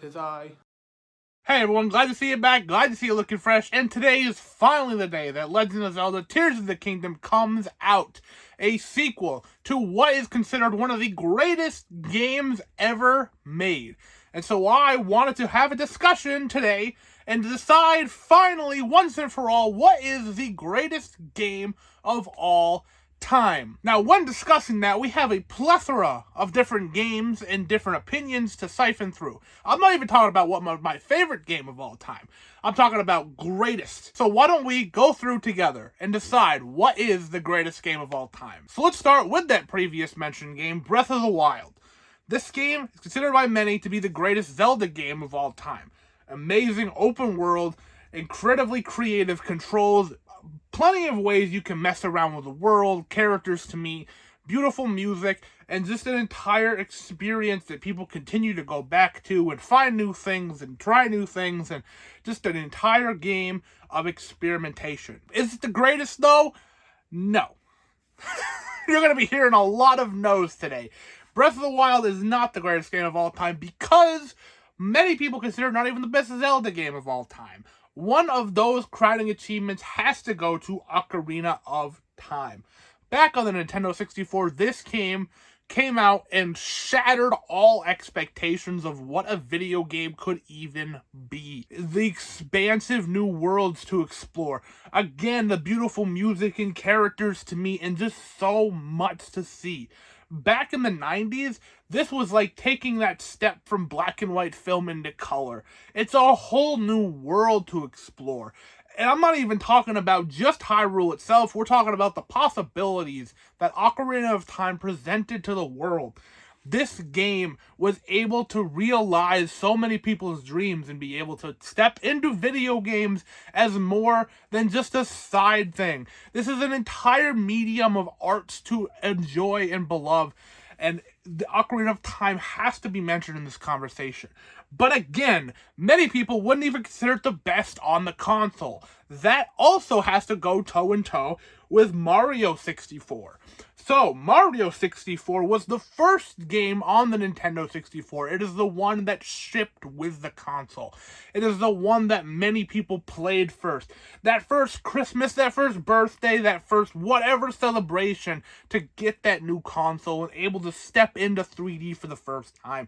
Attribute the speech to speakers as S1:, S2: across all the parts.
S1: 'Tis I. Hey everyone, glad to see you back, glad to see you looking fresh, and today is finally the day that Legend of Zelda Tears of the Kingdom comes out. A sequel to what is considered one of the greatest games ever made. And so I wanted to have a discussion today and decide finally, once and for all, what is the greatest game of all time. Now, when discussing that, we have a plethora of different games and different opinions to siphon through. I'm not even talking about what my favorite game of all time. I'm talking about greatest. So why don't we go through together and decide what is the greatest game of all time. So let's start with that previous mentioned game, Breath of the Wild. This game is considered by many to be the greatest Zelda game of all time. Amazing open world, incredibly creative controls, plenty of ways you can mess around with the world, characters to meet, beautiful music, and just an entire experience that people continue to go back to and find new things and try new things, and just an entire game of experimentation. Is it the greatest though? No. You're going to be hearing a lot of no's today. Breath of the Wild is not the greatest game of all time because many people consider it not even the best Zelda game of all time. One of those crowning achievements has to go to Ocarina of Time. Back on the Nintendo 64, this game came out and shattered all expectations of what a video game could even be. The expansive new worlds to explore. Again, the beautiful music and characters to meet, and just so much to see. Back in the 90s, this was like taking that step from black and white film into color. It's a whole new world to explore. And I'm not even talking about just Hyrule itself, we're talking about the possibilities that Ocarina of Time presented to the world. This game was able to realize so many people's dreams and be able to step into video games as more than just a side thing. This is an entire medium of arts to enjoy and beloved, and the Ocarina of Time has to be mentioned in this conversation. But again, many people wouldn't even consider it the best on the console. That also has to go toe-in-toe with Mario 64. So, Mario 64 was the first game on the Nintendo 64. It is the one that shipped with the console. It is the one that many people played first. That first Christmas, that first birthday, that first whatever celebration to get that new console and able to step into 3D for the first time.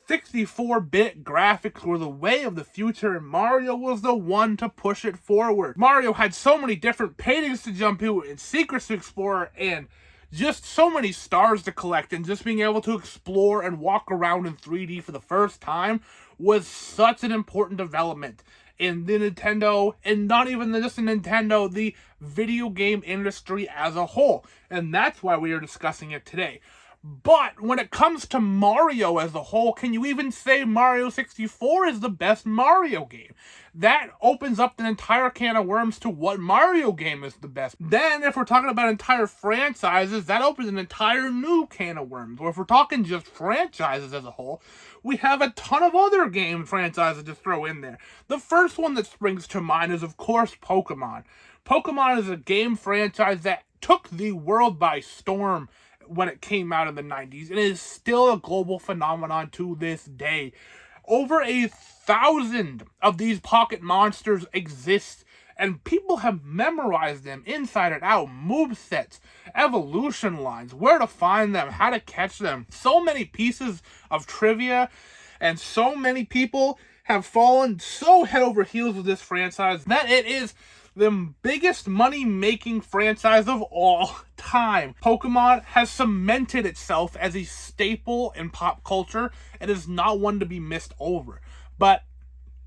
S1: 64-bit graphics were the way of the future, and Mario was the one to push it forward. Mario had so many different paintings to jump to and secrets to explore and just so many stars to collect, and just being able to explore and walk around in 3D for the first time was such an important development in the Nintendo, and not even just the Nintendo, the video game industry as a whole. And that's why we are discussing it today. But when it comes to Mario as a whole, can you even say Mario 64 is the best Mario game? That opens up an entire can of worms to what Mario game is the best. Then, if we're talking about entire franchises, that opens an entire new can of worms. Or if we're talking just franchises as a whole, we have a ton of other game franchises to throw in there. The first one that springs to mind is, of course, Pokemon. Pokemon is a game franchise that took the world by storm when it came out in the 90s, and it is still a global phenomenon to this day. Over 1,000 of these pocket monsters exist, and people have memorized them inside and out. Movesets, evolution lines, where to find them, how to catch them. So many pieces of trivia, and so many people have fallen so head over heels with this franchise that it is the biggest money-making franchise of all time. Pokemon has cemented itself as a staple in pop culture and is not one to be missed over. But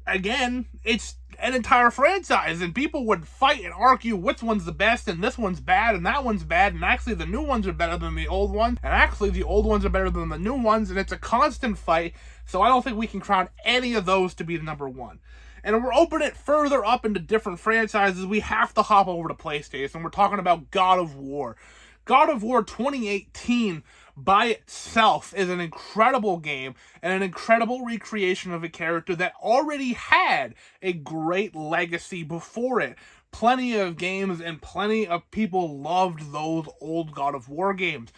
S1: again, it's an entire franchise, and people would fight and argue which one's the best, and this one's bad, and that one's bad, and actually the new ones are better than the old ones, and actually the old ones are better than the new ones, and it's a constant fight, so I don't think we can crown any of those to be the number one. And we're opening it further up into different franchises. We have to hop over to PlayStation. We're talking about God of War. God of War 2018 by itself is an incredible game and an incredible recreation of a character that already had a great legacy before it. Plenty of games and plenty of people loved those old God of War games.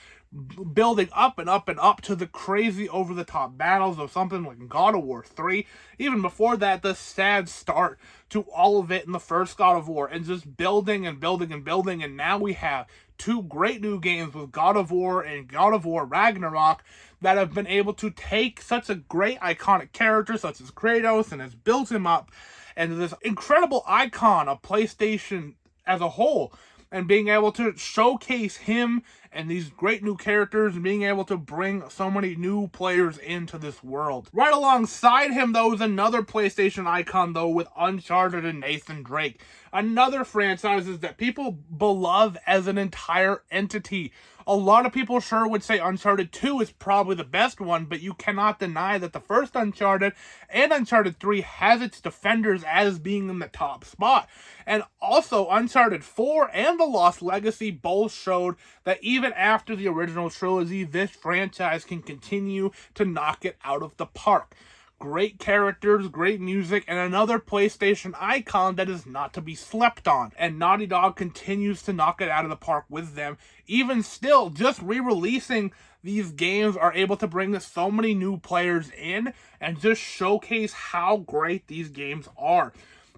S1: building up and up and up to the crazy over-the-top battles of something like God of War 3. Even before that, the sad start to all of it in the first God of War, and just building and building and building, and now we have two great new games with God of War and God of War Ragnarok that have been able to take such a great iconic character such as Kratos and has built him up into this incredible icon of PlayStation as a whole, and being able to showcase him and these great new characters and being able to bring so many new players into this world. Right alongside him, though, is another PlayStation icon, though, with Uncharted and Nathan Drake. Another franchises that people beloved as an entire entity. A lot of people sure would say Uncharted 2 is probably the best one, but you cannot deny that the first Uncharted and Uncharted 3 has its defenders as being in the top spot. And also, Uncharted 4 and The Lost Legacy both showed that even after the original trilogy, this franchise can continue to knock it out of the park. Great characters, great music, and another PlayStation icon that is not to be slept on. And Naughty Dog continues to knock it out of the park with them. Even still, just re-releasing these games are able to bring so many new players in and just showcase how great these games are.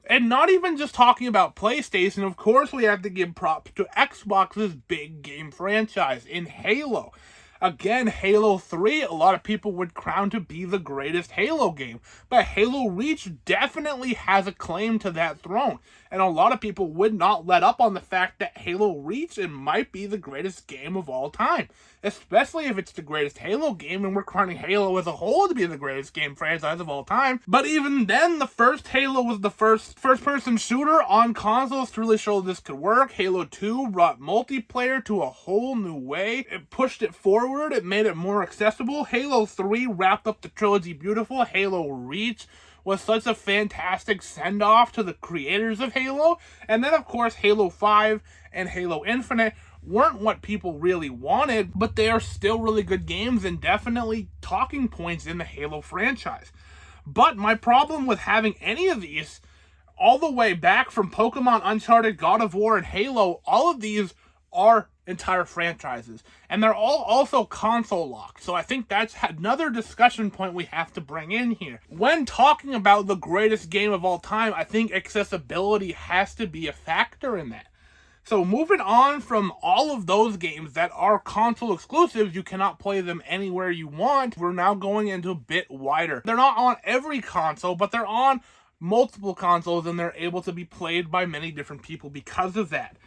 S1: And not even just talking about PlayStation, of course we have to give props to Xbox's big game franchise in Halo. Again, Halo 3, a lot of people would crown to be the greatest Halo game, but Halo Reach definitely has a claim to that throne, and a lot of people would not let up on the fact that Halo Reach, it might be the greatest game of all time, especially if it's the greatest Halo game, and we're crowning Halo as a whole to be the greatest game franchise of all time. But even then, the first Halo was the first-person shooter on consoles to really show this could work. Halo 2 brought multiplayer to a whole new way. It pushed it forward. It made it more accessible. Halo 3 wrapped up the trilogy beautiful. Halo Reach was such a fantastic send-off to the creators of Halo. And then, of course, Halo 5 and Halo Infinite weren't what people really wanted, but they are still really good games and definitely talking points in the Halo franchise. But my problem with having any of these, all the way back from Pokemon, Uncharted, God of War, and Halo, all of these are entire franchises, and they're all also console locked. So I think that's another discussion point we have to bring in here. When talking about the greatest game of all time, I think accessibility has to be a factor in that. So moving on from all of those games that are console exclusives, you cannot play them anywhere you want, we're now going into a bit wider. They're not on every console, but they're on multiple consoles, and they're able to be played by many different people because of that.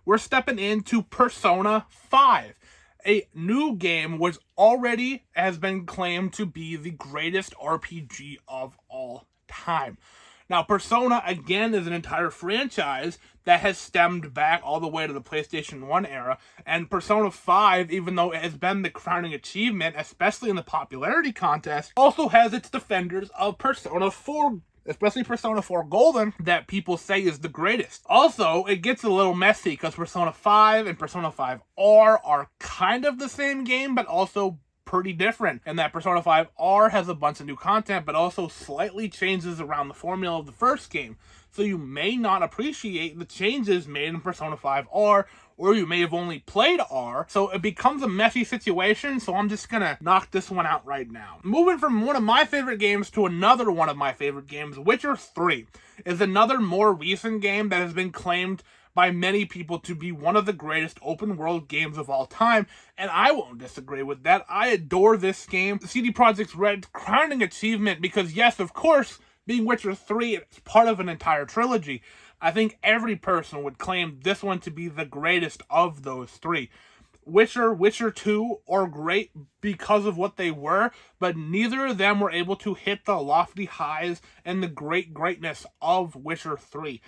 S1: We're stepping into Persona 5, a new game which already has been claimed to be the greatest RPG of all time. Now, Persona, again, is an entire franchise that has stemmed back all the way to the PlayStation 1 era, and Persona 5, even though it has been the crowning achievement, especially in the popularity contest, also has its defenders of Persona 4, especially Persona 4 Golden, that people say is the greatest. Also, it gets a little messy because Persona 5 and Persona 5R are kind of the same game, but also pretty different, and that Persona 5R has a bunch of new content, but also slightly changes around the formula of the first game. So you may not appreciate the changes made in Persona 5R, or you may have only played R, so it becomes a messy situation, so I'm just gonna knock this one out right now. Moving from one of my favorite games to another one of my favorite games, Witcher 3 is another more recent game that has been claimed by many people to be one of the greatest open world games of all time, and I won't disagree with that. I adore this game. CD Projekt Red's crowning achievement, because yes, of course, being Witcher 3, it's part of an entire trilogy. I think every person would claim this one to be the greatest of those three. Witcher 2 are great because of what they were, but neither of them were able to hit the lofty highs and the greatness of Witcher 3.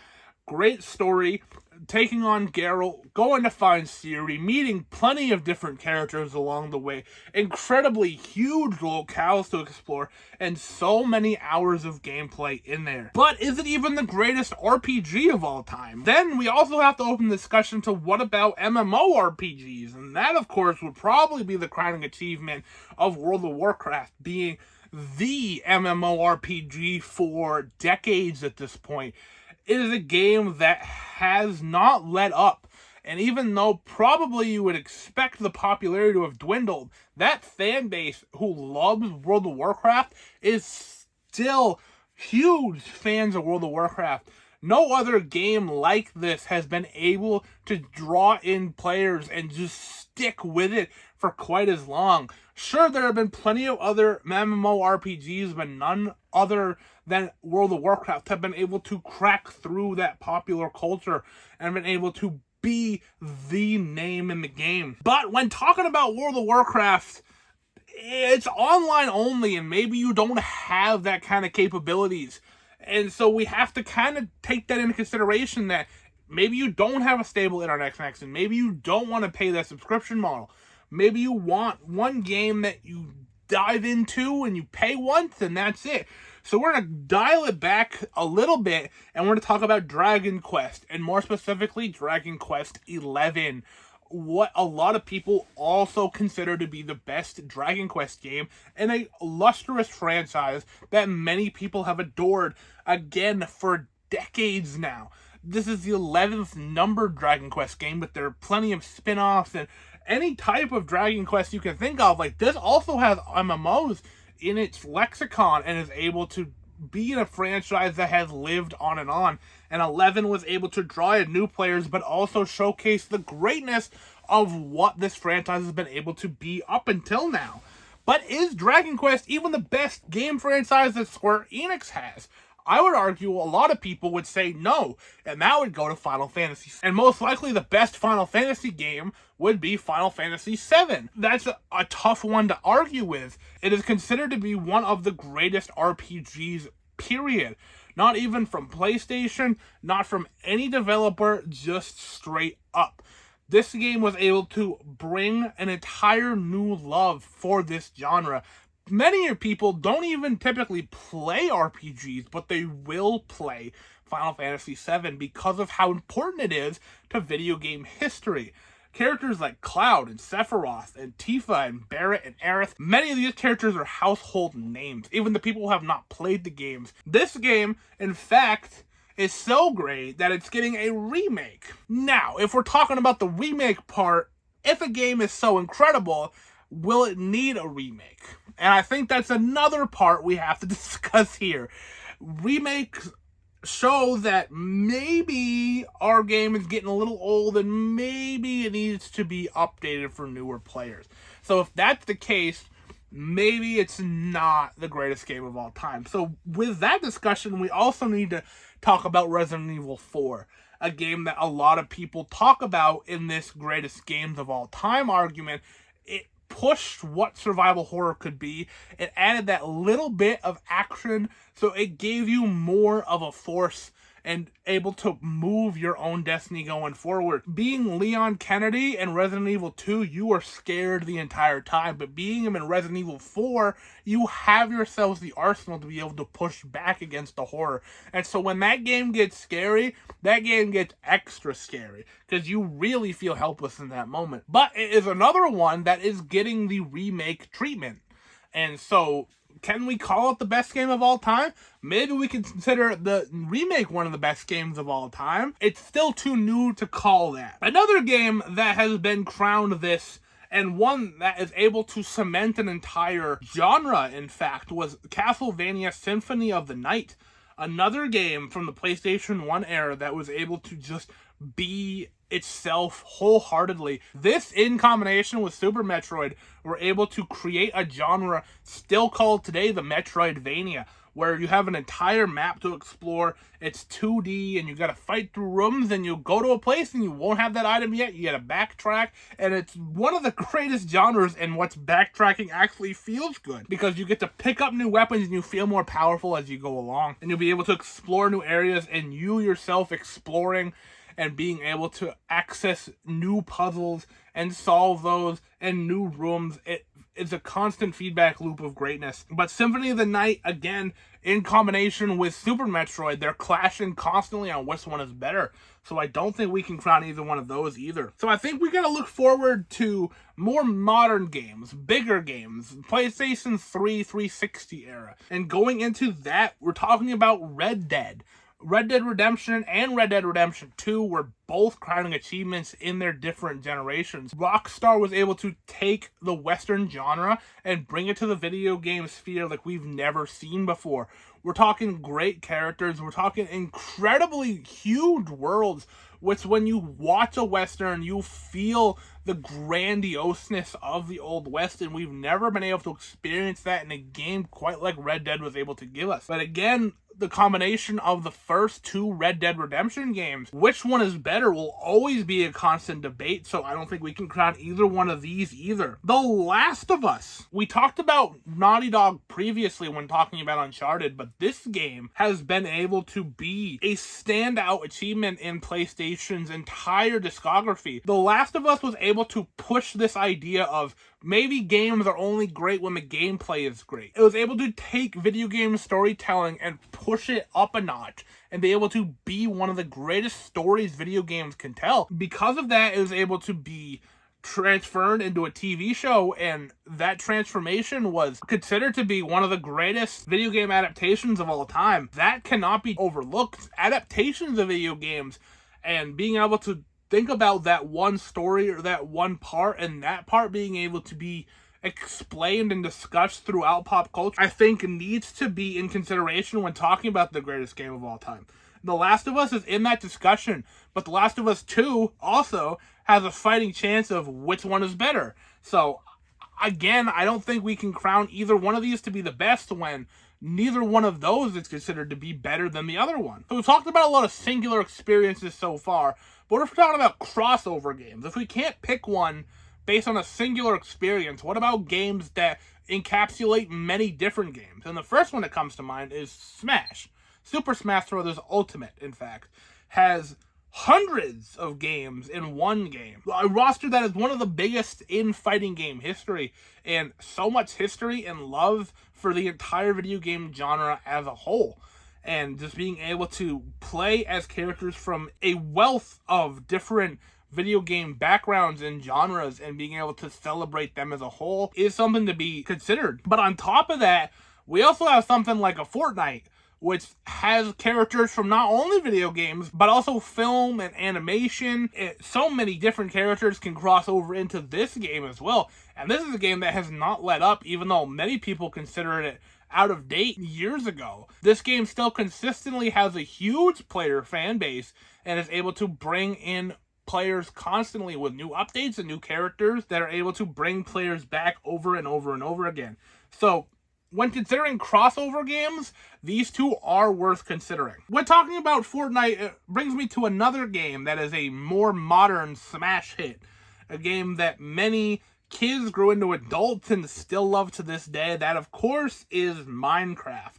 S1: Great story, taking on Geralt, going to find Ciri, meeting plenty of different characters along the way, incredibly huge locales to explore, and so many hours of gameplay in there. But is it even the greatest RPG of all time? Then we also have to open the discussion to what about MMORPGs, and that of course would probably be the crowning achievement of World of Warcraft, being the MMORPG for decades at this point. It is a game that has not let up And even though probably you would expect the popularity to have dwindled, that fan base who loves World of Warcraft is still huge fans of World of Warcraft. No other game like this has been able to draw in players and just stick with it for quite as long. Sure, there have been plenty of other MMORPGs, but none other than World of Warcraft have been able to crack through that popular culture and been able to be the name in the game. But when talking about World of Warcraft, it's online only, and maybe you don't have that kind of capabilities. And so we have to kind of take that into consideration, that maybe you don't have a stable internet connection. Maybe you don't want to pay that subscription model. Maybe you want one game that you dive into and you pay once and that's it. So we're going to dial it back a little bit, and we're going to talk about Dragon Quest, and more specifically Dragon Quest XI. What a lot of people also consider to be the best Dragon Quest game, and a lustrous franchise that many people have adored, again, for decades now. This is the 11th numbered Dragon Quest game, but there are plenty of spin-offs and any type of Dragon Quest you can think of. Like, this also has MMOs in its lexicon and is able to be in a franchise that has lived on. And 11 was able to draw in new players, but also showcase the greatness of what this franchise has been able to be up until now. But is Dragon Quest even the best game franchise that Square Enix has? I would argue a lot of people would say no, and that would go to Final Fantasy. And most likely the best Final Fantasy game would be Final Fantasy VII. That's a tough one to argue with. It is considered to be one of the greatest RPGs, period. Not even from PlayStation, not from any developer, just straight up. This game was able to bring an entire new love for this genre. Many people don't even typically play RPGs, but they will play Final Fantasy VII because of how important it is to video game history. Characters like Cloud and Sephiroth and Tifa and Barret and Aerith, many of these characters are household names, even the people who have not played the games. This game, in fact, is so great that it's getting a remake. Now, if we're talking about the remake part, if a game is so incredible, will it need a remake? And I think that's another part we have to discuss here. Remakes show that maybe our game is getting a little old and maybe it needs to be updated for newer players. So if that's the case, maybe it's not the greatest game of all time. So with that discussion, we also need to talk about Resident Evil 4, a game that a lot of people talk about in this greatest games of all time argument. It pushed what survival horror could be. It added that little bit of action, so it gave you more of a force and able to move your own destiny going forward. Being Leon Kennedy in Resident Evil 2, you were scared the entire time, but being him in Resident Evil 4, you have yourselves the arsenal to be able to push back against the horror. And so when that game gets scary, that game gets extra scary, because you really feel helpless in that moment. But it is another one that is getting the remake treatment. And so, can we call it the best game of all time? Maybe we can consider the remake one of the best games of all time. It's still too new to call that. Another game that has been crowned this, and one that is able to cement an entire genre, in fact, was Castlevania Symphony of the Night. Another game from the PlayStation 1 era that was able to just be itself wholeheartedly. This, in combination with Super Metroid, were able to create a genre still called today the Metroidvania, where you have an entire map to explore. It's 2D, and you gotta fight through rooms, and you go to a place and you won't have that item yet. You gotta backtrack, and it's one of the greatest genres in what's backtracking actually feels good, because you get to pick up new weapons and you feel more powerful as you go along, and you'll be able to explore new areas, and you yourself exploring and being able to access new puzzles and solve those and new rooms. It is a constant feedback loop of greatness. But Symphony of the Night, again, in combination with Super Metroid, they're clashing constantly on which one is better. So I don't think we can crown either one of those either. So I think we gotta look forward to more modern games, bigger games, PlayStation 3, 360 era. And going into that, we're talking about Red Dead. Red Dead Redemption and Red Dead Redemption 2 were both crowning achievements in their different generations. Rockstar was able to take the Western genre and bring it to the video game sphere like we've never seen before. We're talking great characters, we're talking incredibly huge worlds, which when you watch a Western, you feel the grandioseness of the Old West, and we've never been able to experience that in a game quite like Red Dead was able to give us. But again, the combination of the first two Red Dead Redemption games, which one is better will always be a constant debate, so I don't think we can crown either one of these either. The Last of Us. We talked about Naughty Dog previously when talking about Uncharted, but this game has been able to be a standout achievement in PlayStation's entire discography. The Last of Us was able to push this idea of maybe games are only great when the gameplay is great. It was able to take video game storytelling and push it up a notch and be able to be one of the greatest stories video games can tell. Because of that, it was able to be transferred into a TV show, and that transformation was considered to be one of the greatest video game adaptations of all time. That cannot be overlooked. Adaptations of video games and being able to think about that one story or that one part, and that part being able to be explained and discussed throughout pop culture, I think needs to be in consideration when talking about the greatest game of all time. The Last of Us is in that discussion, but The Last of Us 2 also has a fighting chance of which one is better. So, again, I don't think we can crown either one of these to be the best when neither one of those is considered to be better than the other one. So we've talked about a lot of singular experiences so far, but what if we're talking about crossover games? If we can't pick one based on a singular experience, what about games that encapsulate many different games? And the first one that comes to mind is Smash. Super Smash Bros. Ultimate, in fact, has hundreds of games in one game. A roster that is one of the biggest in fighting game history, and so much history and love for the entire video game genre as a whole. And just being able to play as characters from a wealth of different video game backgrounds and genres and being able to celebrate them as a whole is something to be considered. But on top of that, we also have something like a Fortnite, which has characters from not only video games, but also film and animation. So many different characters can cross over into this game as well. And this is a game that has not let up, even though many people consider it out of date years ago. This game still consistently has a huge player fan base and is able to bring in players constantly with new updates and new characters that are able to bring players back over and over and over again. So, when considering crossover games, these two are worth considering. When talking about Fortnite, it brings me to another game that is a more modern smash hit. A game that many kids grew into adults and still love to this day. That, of course, is Minecraft.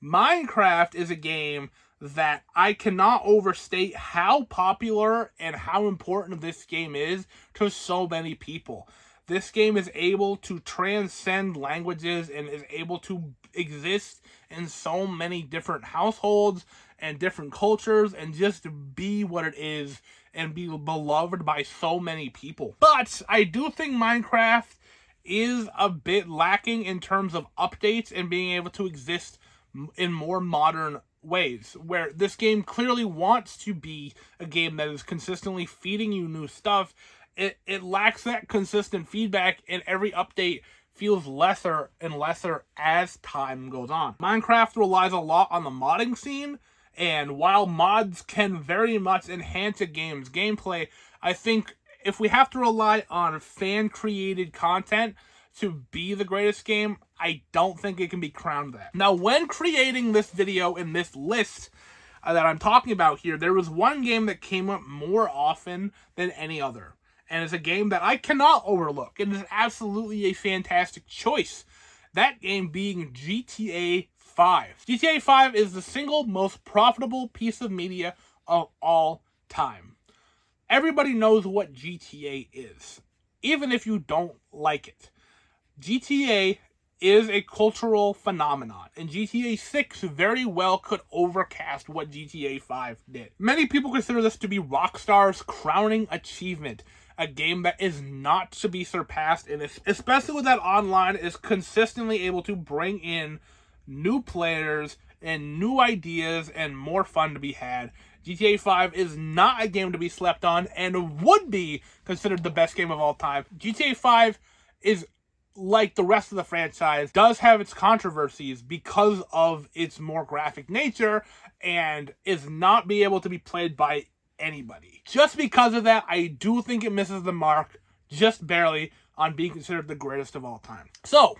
S1: Minecraft is a game that I cannot overstate how popular and how important this game is to so many people. This game is able to transcend languages and is able to exist in so many different households and different cultures and just be what it is and be beloved by so many people. But I do think Minecraft is a bit lacking in terms of updates and being able to exist in more modern ways, where this game clearly wants to be a game that is consistently feeding you new stuff. It lacks that consistent feedback, and every update feels lesser and lesser as time goes on. Minecraft relies a lot on the modding scene, and while mods can very much enhance a game's gameplay, I think if we have to rely on fan-created content to be the greatest game, I don't think it can be crowned that. Now, when creating this video in this list that I'm talking about here, there was one game that came up more often than any other. And it's a game that I cannot overlook. It is absolutely a fantastic choice. That game being GTA 5. GTA 5 is the single most profitable piece of media of all time. Everybody knows what GTA is, even if you don't like it. GTA is a cultural phenomenon, and GTA 6 very well could overcast what GTA 5 did. Many people consider this to be Rockstar's crowning achievement, a game that is not to be surpassed, and especially with that online is consistently able to bring in new players and new ideas and more fun to be had. GTA 5 is not a game to be slept on and would be considered the best game of all time. GTA 5 is, like the rest of the franchise, does have its controversies because of its more graphic nature and is not be able to be played by anybody. Just because of that, I do think it misses the mark just barely on being considered the greatest of all time. So,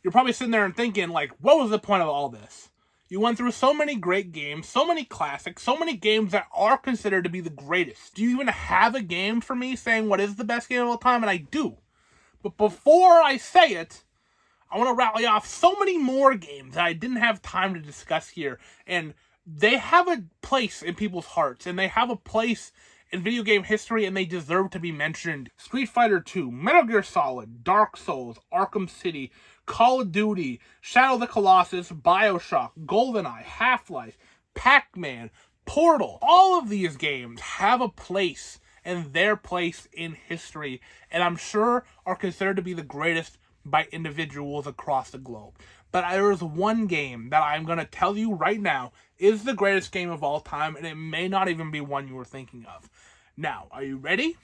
S1: you're probably sitting there and thinking, like, what was the point of all this? You went through so many great games, so many classics, so many games that are considered to be the greatest. Do you even have a game for me saying what is the best game of all time? And I do. But before I say it, I want to rally off so many more games that I didn't have time to discuss here. And they have a place in people's hearts, and they have a place in video game history, and they deserve to be mentioned. Street Fighter 2, Metal Gear Solid, Dark Souls, Arkham City, Call of Duty, Shadow of the Colossus, BioShock, GoldenEye, Half-Life, Pac-Man, Portal. All of these games have a place and their place in history, and I'm sure are considered to be the greatest by individuals across the globe. But there is one game that I'm going to tell you right now is the greatest game of all time, and it may not even be one you were thinking of. Now, are you ready?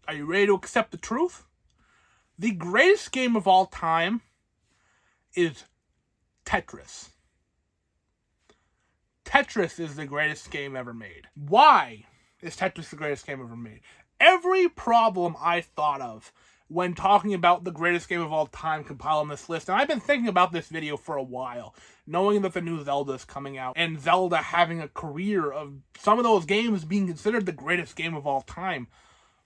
S1: Are you ready to accept the truth? The greatest game of all time is Tetris. Tetris is the greatest game ever made. Why is Tetris the greatest game ever made? Every problem I thought of when talking about the greatest game of all time compiled on this list, and I've been thinking about this video for a while, knowing that the new Zelda is coming out, and Zelda having a career of some of those games being considered the greatest game of all time.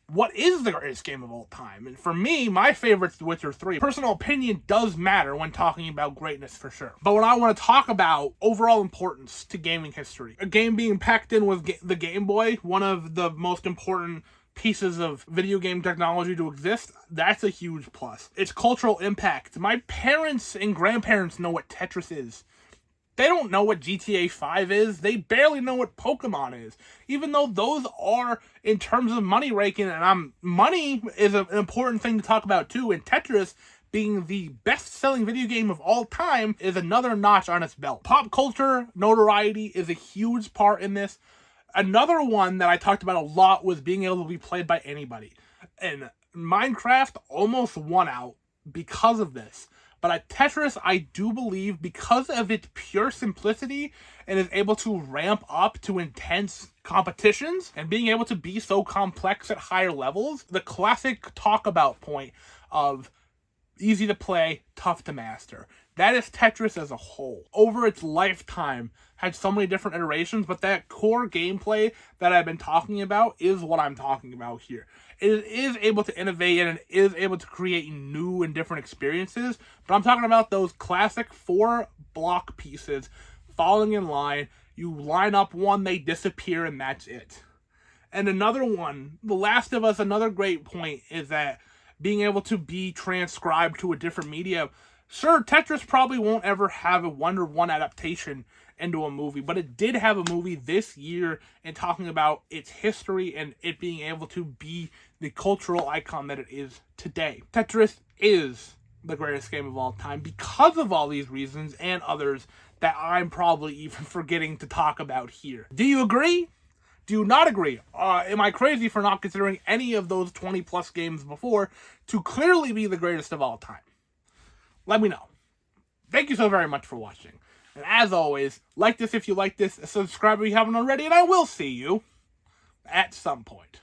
S1: What is the greatest game of all time? And for me, my favorite's The Witcher 3. Personal opinion does matter when talking about greatness for sure. But when I want to talk about overall importance to gaming history, a game being packed in with the Game Boy, one of the most important pieces of video game technology to exist, that's a huge plus. Its cultural impact. My parents and grandparents know what Tetris is. They don't know what GTA 5 is. They barely know what Pokemon is. Even though those are, in terms of money raking, and money is an important thing to talk about too, and Tetris being the best-selling video game of all time is another notch on its belt. Pop culture notoriety is a huge part in this. Another one that I talked about a lot was being able to be played by anybody. And Minecraft almost won out because of this. But at Tetris, I do believe, because of its pure simplicity and is able to ramp up to intense competitions and being able to be so complex at higher levels, the classic talk about point of easy to play, tough to master. That is Tetris as a whole. Over its lifetime, had so many different iterations, but that core gameplay that I've been talking about is what I'm talking about here. It is able to innovate and it is able to create new and different experiences, but I'm talking about those classic 4 block pieces falling in line. You line up one, they disappear, and that's it. And another one, The Last of Us, another great point is that being able to be transcribed to a different media. Sure, Tetris probably won't ever have a Wonder 1 adaptation into a movie, but it did have a movie this year and talking about its history and it being able to be the cultural icon that it is today. Tetris is the greatest game of all time because of all these reasons and others that I'm probably even forgetting to talk about here. Do you agree? Do you not agree? Am I crazy for not considering any of those 20 plus games before to clearly be the greatest of all time? Let me know. Thank you so very much for watching. And as always, like this if you like this, subscribe if you haven't already, and I will see you at some point.